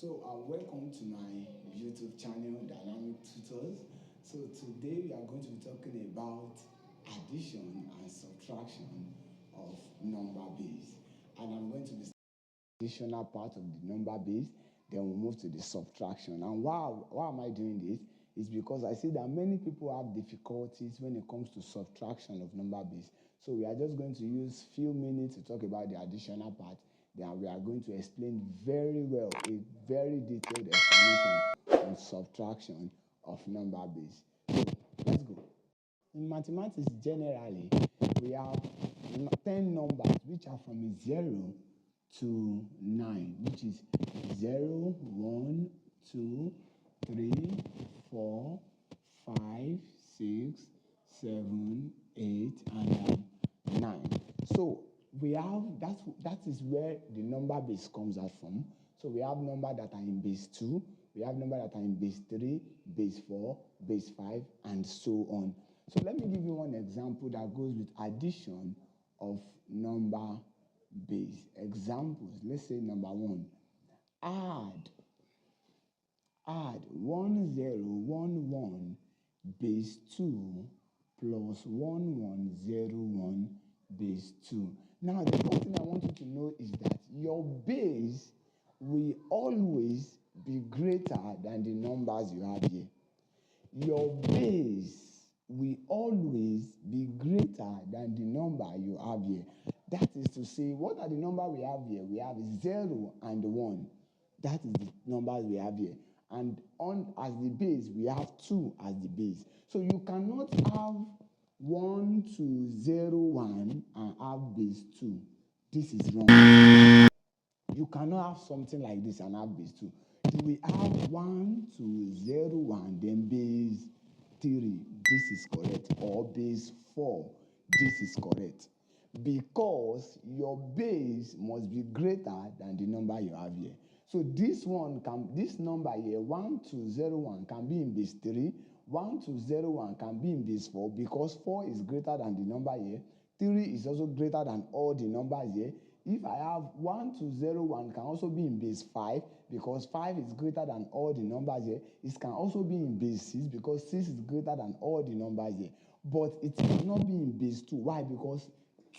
Welcome to my YouTube channel, Dynamic Tutors. So today we are going to be talking about addition and subtraction of number base. And I'm going to be the additional part of the number base, then we'll move to the subtraction. And why am I doing this? It's because I see that many people have difficulties when it comes to subtraction of number base. So we are just going to use few minutes to talk about the additional part. Then we are going to explain very well, a very detailed explanation on subtraction of number base. So let's go. In mathematics generally, we have 10 numbers which are from 0 to 9, which is 0, 1, 2, 3, 4, 5, 6, 7, 8, and 9. So we have that is where the number base comes out from. So we have numbers that are in base 2, we have numbers that are in base 3, base 4, base 5, and so on. So let me give you one example that goes with addition of number base. Examples, let's say number 1. Add 1011 base 2 plus 1101 base 2. Now, the first thing I want you to know is that your base will always be greater than the numbers you have here. Your base will always be greater than the number you have here. That is to say, what are the numbers we have here? We have 0 and 1. That is the numbers we have here. And as the base, we have 2 as the base. So you cannot have 1, 2, 0, 1 and have base 2. This is wrong. You cannot have something like this and have base 2. You will have 1, 2, 0, 1, then base 3. This is correct. Or base 4. This is correct. Because your base must be greater than the number you have here. So this number here, 1201, can be in base 3, 1201 can be in base 4, because 4 is greater than the number here. 3 is also greater than all the numbers here. If I have 1201 can also be in base 5, because 5 is greater than all the numbers here. It can also be in base 6, because 6 is greater than all the numbers here. But it cannot be in base 2. Why? Because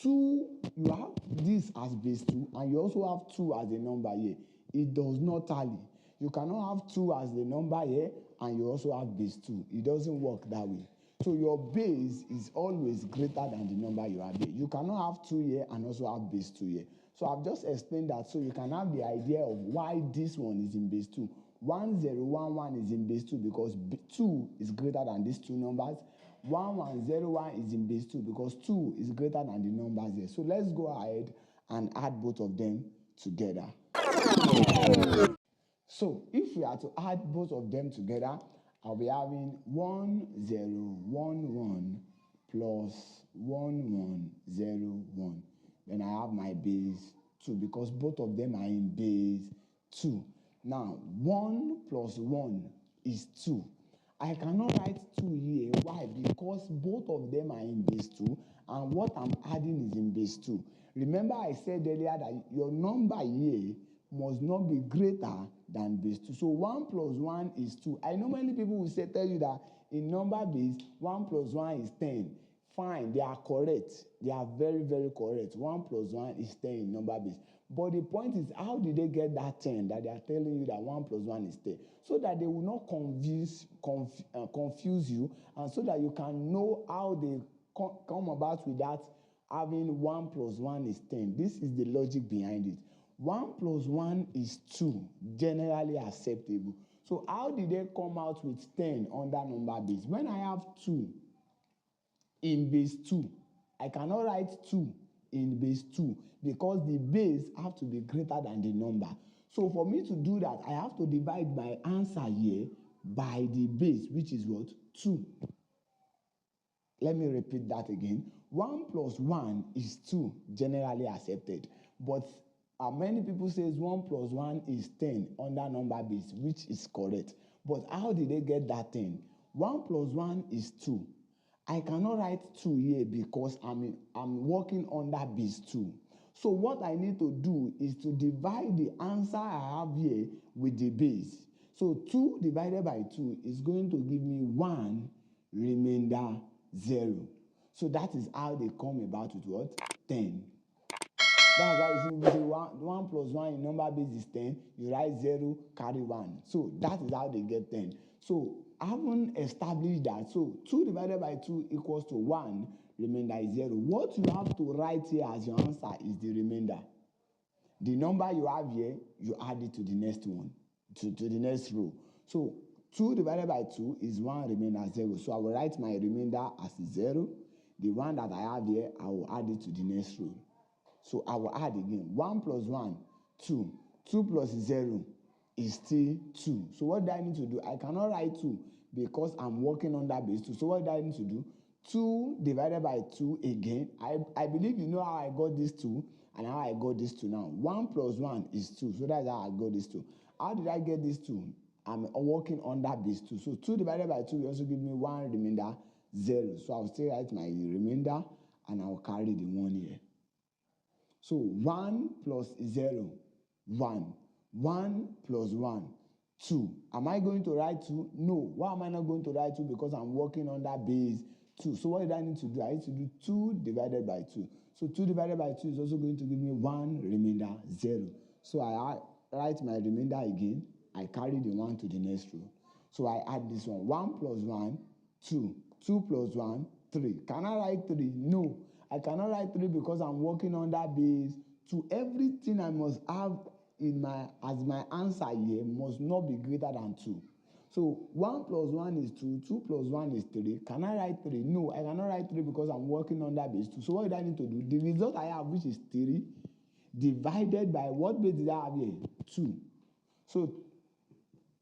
2, you have this as base 2, and you also have 2 as a number here. It does not tally. You cannot have 2 as the number here, and you also have base 2. It doesn't work that way. So your base is always greater than the number you have here. You cannot have 2 here and also have base 2 here. So I've just explained that so you can have the idea of why this one is in base 2. 1011 is in base 2 because 2 is greater than these two numbers. 1101 is in base 2 because 2 is greater than the numbers here. So let's go ahead and add both of them together. So if we are to add both of them together, I'll be having 1011 plus 1101. Then I have my base 2 because both of them are in base 2. Now, 1 plus 1 is 2. I cannot write 2 here. Why? Because both of them are in base 2, and what I'm adding is in base 2. Remember I said earlier that your number here must not be greater than base 2. So 1 plus 1 is 2. I know many people will tell you that in number base, 1 plus 1 is 10. Fine, they are correct. They are very, very correct. 1 plus 1 is 10 in number base. But the point is, how did they get that 10 that they are telling you that 1 plus 1 is 10? So that they will not confuse you, and so that you can know how they come about with that having 1 plus 1 is 10. This is the logic behind it. 1 plus 1 is 2, generally acceptable. So how did they come out with 10 under number base? When I have 2 in base 2, I cannot write 2 in base 2 because the base have to be greater than the number. So for me to do that, I have to divide my answer here by the base, which is what? 2. Let me repeat that again. 1 plus 1 is 2, generally accepted. But many people say 1 plus 1 is 10 under number base, which is correct. But how did they get that 10? 1 plus 1 is 2. I cannot write 2 here because I'm working under base 2. So what I need to do is to divide the answer I have here with the base. So 2 divided by 2 is going to give me 1 remainder 0. So that is how they come about with what? 10. That's why you see 1 plus 1 in number base is 10. You write 0, carry 1. So that is how they get 10. So I haven't established that. So 2 divided by 2 equals to 1, remainder is 0. What you have to write here as your answer is the remainder. The number you have here, you add it to the next one, to the next row. So 2 divided by 2 is 1, remainder 0. So I will write my remainder as 0. The one that I have here, I will add it to the next row. So I will add again. 1 plus 1, 2. 2 plus 0 is still 2. So what do I need to do? I cannot write 2 because I'm working under base 2. So what do I need to do? 2 divided by 2 again. I believe you know how I got this 2 and how I got this 2 now. 1 plus 1 is 2. So that's how I got this 2. How did I get this 2? I'm working under base 2. So 2 divided by 2 will also give me 1 remainder 0. So I'll still write my remainder and I'll carry the 1 here. So 1 plus 0, 1. 1 plus 1, 2. Am I going to write 2? No. Why am I not going to write 2? Because I'm working under base 2. So what did I need to do? I need to do 2 divided by 2. So 2 divided by 2 is also going to give me 1 remainder 0. So I write my remainder again. I carry the 1 to the next row. So I add this one. 1 plus 1, 2. 2 plus 1, 3. Can I write 3? No. I cannot write 3 because I'm working under base 2. Everything I must have as my answer here must not be greater than 2. So 1 plus 1 is 2, 2 plus 1 is 3. Can I write 3? No, I cannot write 3 because I'm working under base 2. So what do I need to do? The result I have, which is 3, divided by what base did I have here? 2. So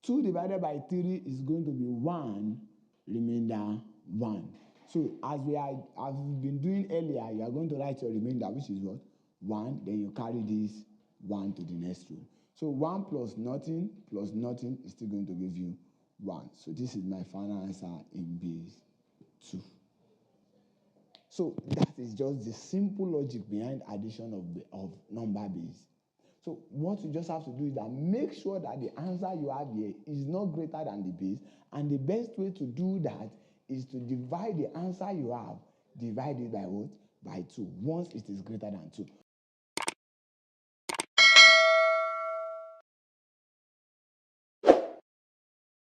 2 divided by 3 is going to be 1, remainder 1. So as we've been doing earlier, you are going to write your remainder, which is what? 1. Then you carry this 1 to the next row. So 1 plus nothing is still going to give you 1. So this is my final answer in base 2. So that is just the simple logic behind addition of number base. So what you just have to do is that make sure that the answer you have here is not greater than the base. And the best way to do that is to divide the answer you have, divide it by what? By 2, once it is greater than 2.